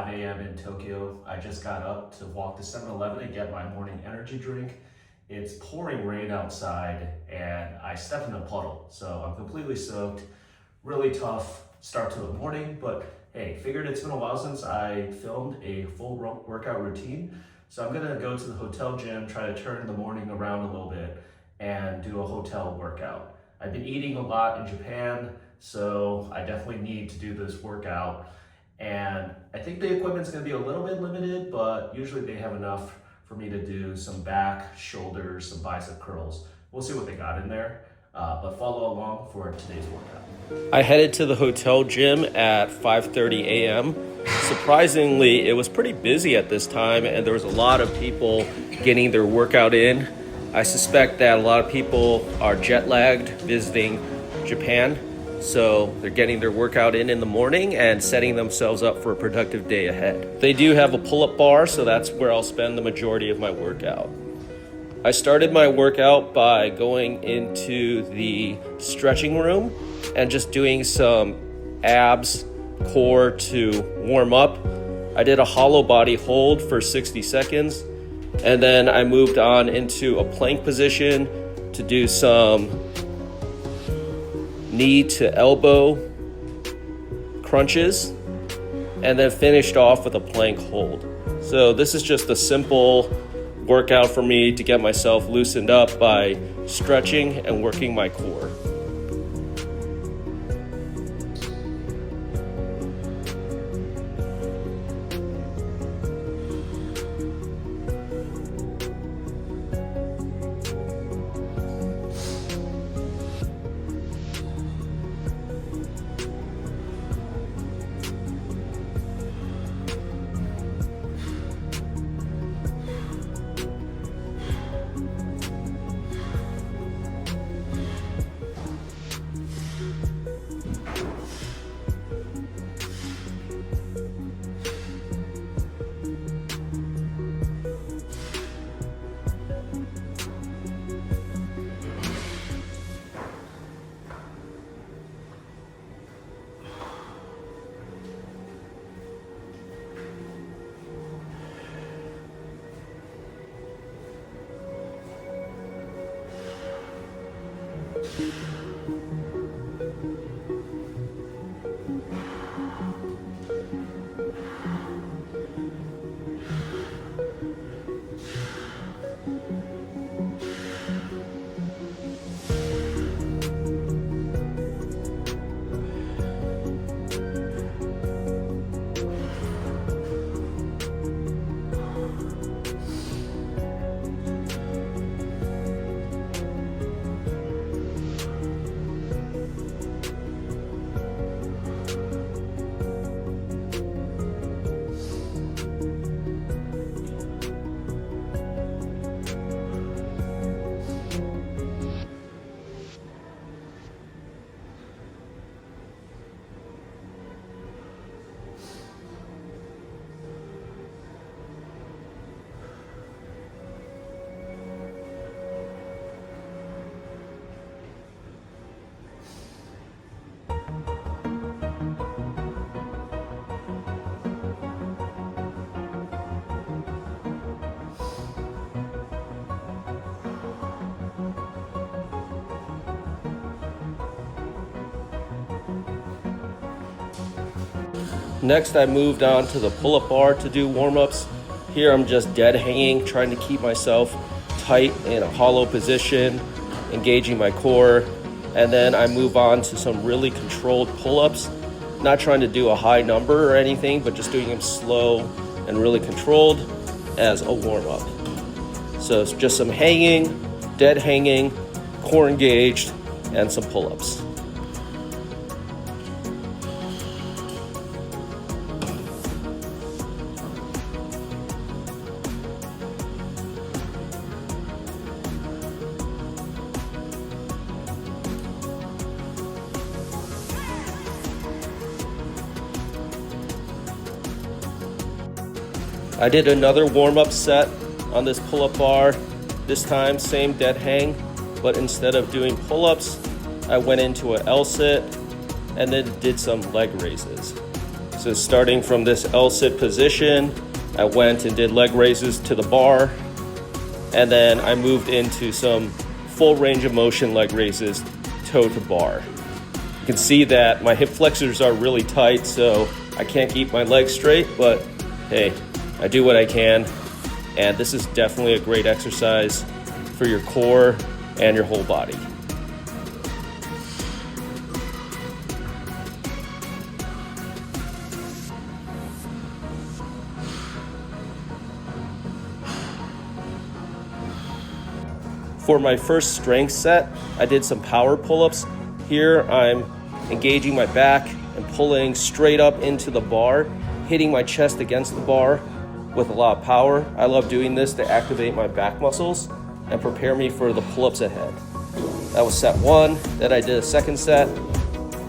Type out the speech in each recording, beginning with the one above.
5 a.m. in Tokyo. I just got up to walk to 7-Eleven and get my morning energy drink. It's pouring rain outside and I stepped in a puddle, so I'm completely soaked. Really tough start to the morning, but hey, figured it's been a while since I filmed a full workout routine. So I'm gonna go to the hotel gym, try to turn the morning around a little bit and do a hotel workout. I've been eating a lot in Japan, so I definitely need to do this workout. And I think the equipment's gonna be a little bit limited, but usually they have enough for me to do some back, shoulders, some bicep curls. We'll see what they got in there, but follow along for today's workout. I headed to the hotel gym at 5:30 a.m. Surprisingly, it was pretty busy at this time and there was a lot of people getting their workout in. I suspect that a lot of people are jet lagged visiting Japan, so they're getting their workout in the morning and setting themselves up for a productive day ahead. They do have a pull-up bar, so that's where I'll spend the majority of my workout. I started my workout by going into the stretching room and just doing some abs, core to warm up. I did a hollow body hold for 60 seconds, and then I moved on into a plank position to do some knee to elbow crunches, and then finished off with a plank hold. So this is just a simple workout for me to get myself loosened up by stretching and working my core. Next, I moved on to the pull-up bar to do warm-ups. Here I'm just dead hanging, trying to keep myself tight in a hollow position, engaging my core. And then I move on to some really controlled pull-ups, not trying to do a high number or anything, but just doing them slow and really controlled as a warm-up. So it's just some hanging, dead hanging, core engaged, and some pull-ups. I did another warm-up set on this pull-up bar. This time, same dead hang, but instead of doing pull-ups, I went into an L sit and then did some leg raises. So starting from this L-sit position, I went and did leg raises to the bar, and then I moved into some full range of motion leg raises toe to bar. You can see that my hip flexors are really tight, so I can't keep my legs straight, but hey, I do what I can. And this is definitely a great exercise for your core and your whole body. For my first strength set, I did some power pull-ups. Here I'm engaging my back and pulling straight up into the bar, hitting my chest against the bar with a lot of power. I love doing this to activate my back muscles and prepare me for the pull-ups ahead. That was set 1. Then I did a second set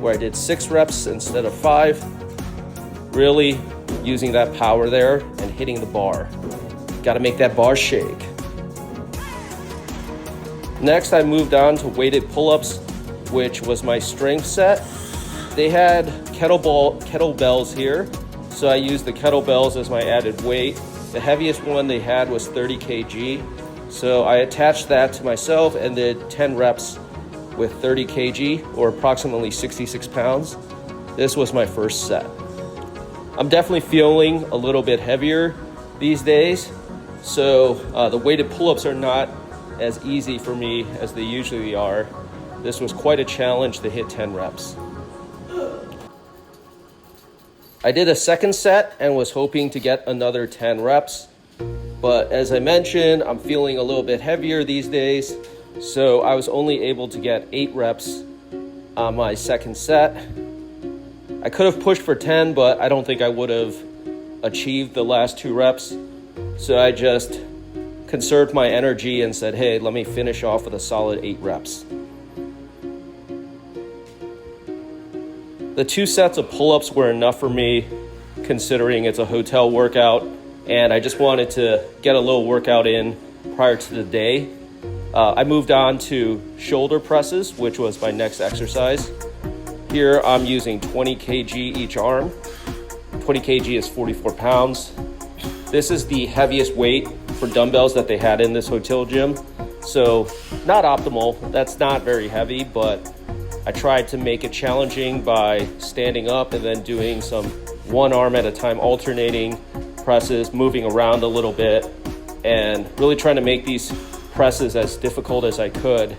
where I did 6 reps instead of 5. Really using that power there and hitting the bar. Gotta make that bar shake. Next, I moved on to weighted pull-ups, which was my strength set. They had kettlebells here, so I used the kettlebells as my added weight. The heaviest one they had was 30 kg, so I attached that to myself and did 10 reps with 30 kg, or approximately 66 pounds. This was my first set. I'm definitely feeling a little bit heavier these days, so the weighted pull-ups are not as easy for me as they usually are. This was quite a challenge to hit 10 reps. I did a second set and was hoping to get another 10 reps, but as I mentioned, I'm feeling a little bit heavier these days, so I was only able to get 8 reps on my second set. I could have pushed for 10, but I don't think I would have achieved the last 2 reps, so I just conserved my energy and said, hey, let me finish off with a solid 8 reps. The 2 sets of pull-ups were enough for me, considering it's a hotel workout, and I just wanted to get a little workout in prior to the day. I moved on to shoulder presses, which was my next exercise. Here I'm using 20 kg each arm. 20 kg is 44 pounds. This is the heaviest weight for dumbbells that they had in this hotel gym. So not optimal, that's not very heavy, but I tried to make it challenging by standing up and then doing some one arm at a time alternating presses, moving around a little bit, and really trying to make these presses as difficult as I could,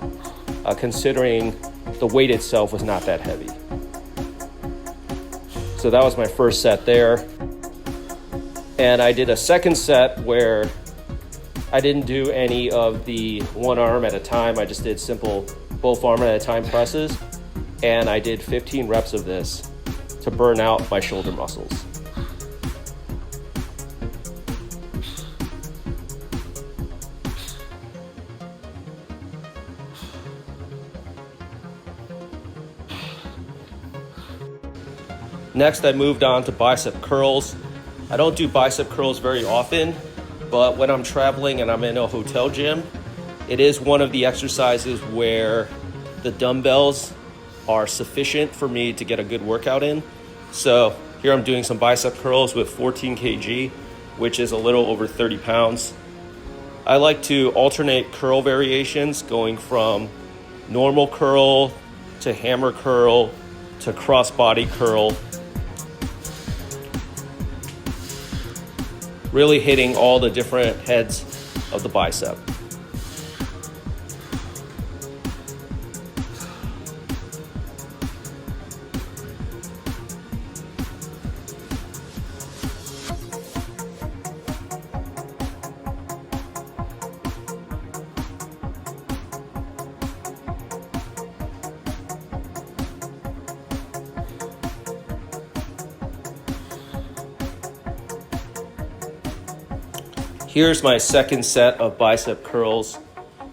considering the weight itself was not that heavy. So that was my first set there. And I did a second set where I didn't do any of the one arm at a time. I just did simple both arm at a time presses. And I did 15 reps of this to burn out my shoulder muscles. Next, I moved on to bicep curls. I don't do bicep curls very often, but when I'm traveling and I'm in a hotel gym, it is one of the exercises where the dumbbells are sufficient for me to get a good workout in. So here I'm doing some bicep curls with 14 kg, which is a little over 30 pounds. I like to alternate curl variations, going from normal curl to hammer curl to cross-body curl. Really hitting all the different heads of the bicep. Here's my second set of bicep curls.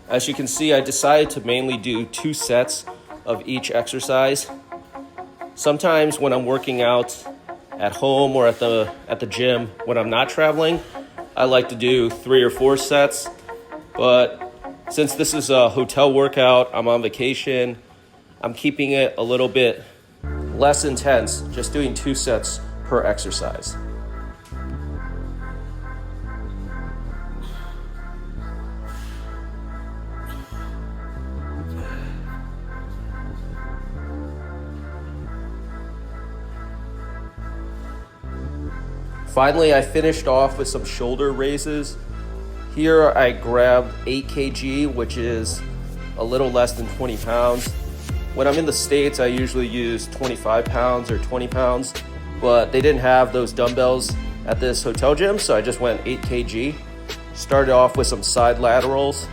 As you can see, I decided to mainly do 2 sets of each exercise. Sometimes when I'm working out at home or at the gym, when I'm not traveling, I like to do 3 or 4 sets. But since this is a hotel workout, I'm on vacation, I'm keeping it a little bit less intense, just doing 2 sets per per exercise. Finally, I finished off with some shoulder raises. Here I grabbed 8 kg, which is a little less than 20 pounds. When I'm in the States, I usually use 25 pounds or 20 pounds, but they didn't have those dumbbells at this hotel gym, so I just went 8 kg. Started off with some side laterals,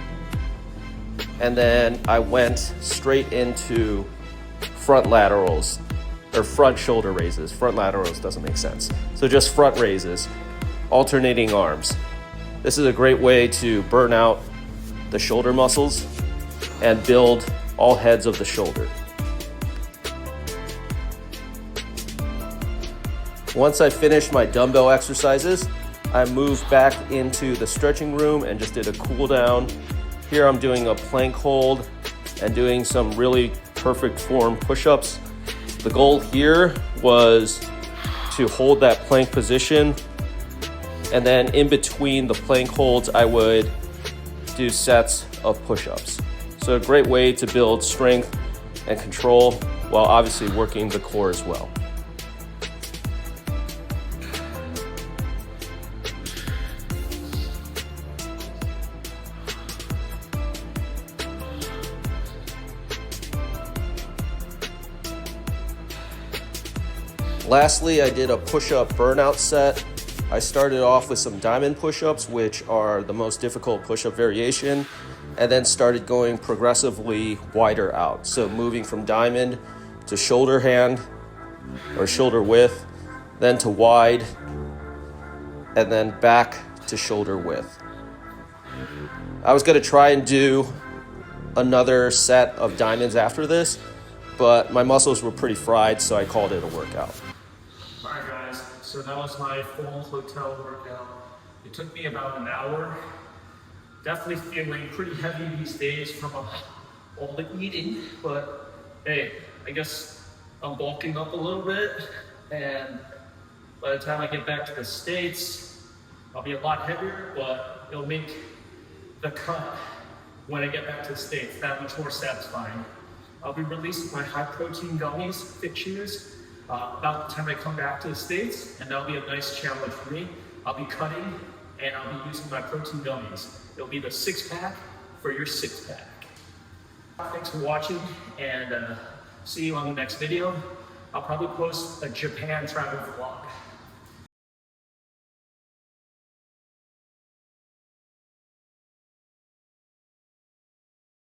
and then I went straight into front laterals, or front shoulder raises. Front laterals doesn't make sense. So just front raises, alternating arms. This is a great way to burn out the shoulder muscles and build all heads of the shoulder. Once I finished my dumbbell exercises, I moved back into the stretching room and just did a cool down. Here I'm doing a plank hold and doing some really perfect form push-ups. The goal here was to hold that plank position, and then in between the plank holds, I would do sets of push-ups. So a great way to build strength and control while obviously working the core as well. Lastly, I did a push-up burnout set. I started off with some diamond push-ups, which are the most difficult push-up variation, and then started going progressively wider out. So moving from diamond to shoulder hand or shoulder width, then to wide, and then back to shoulder width. I was gonna try and do another set of diamonds after this, but my muscles were pretty fried, so I called it a workout. Alright guys, so that was my full hotel workout. It took me about an hour. Definitely feeling pretty heavy these days from all the eating, but hey, I guess I'm bulking up a little bit, and by the time I get back to the States, I'll be a lot heavier, but it'll make the cut when I get back to the States that much more satisfying. I'll be releasing my high protein gummies, Fit Chews, about the time I come back to the States, and that'll be a nice challenge for me. I'll be cutting, and I'll be using my protein gummies. It'll be the 6-pack for your 6-pack. Thanks for watching, and see you on the next video. I'll probably post a Japan travel vlog.